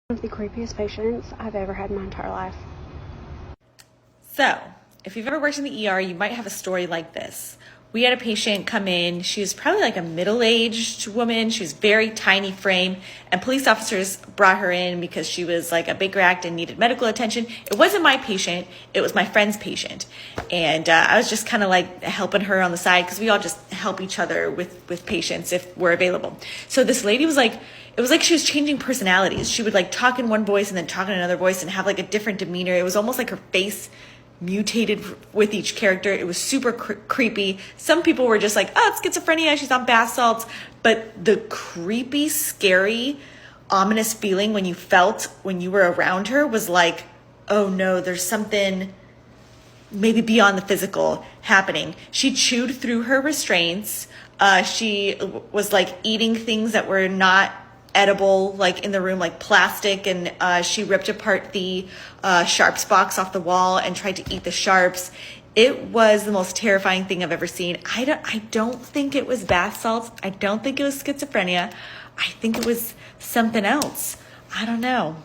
One of the creepiest patients I've ever had in my entire life. So, if you've ever worked in the ER, you might have a story like this. We had a patient come in. She was probably like a middle-aged woman. She was very tiny frame, and police officers brought her in because she was like a Baker Act and needed medical attention. It wasn't my patient. It was my friend's patient. And I was just kind of like helping her on the side because we all just help each other with patients if we're available. So this lady was like, it was like she was changing personalities. She would like talk in one voice and then talk in another voice and have like a different demeanor. It was almost like her face mutated with each character. It was super creepy. Some people were just like, oh, it's schizophrenia, she's on bath salts. But the creepy, scary, ominous feeling when you were around her was like, oh no, there's something maybe beyond the physical happening. She chewed through her restraints. She was like eating things that were not edible, like in the room, like plastic, and she ripped apart the sharps box off the wall and tried to eat the sharps. It was the most terrifying thing I've ever seen. I don't think it was bath salts. I don't think it was schizophrenia. I think it was something else. I don't know.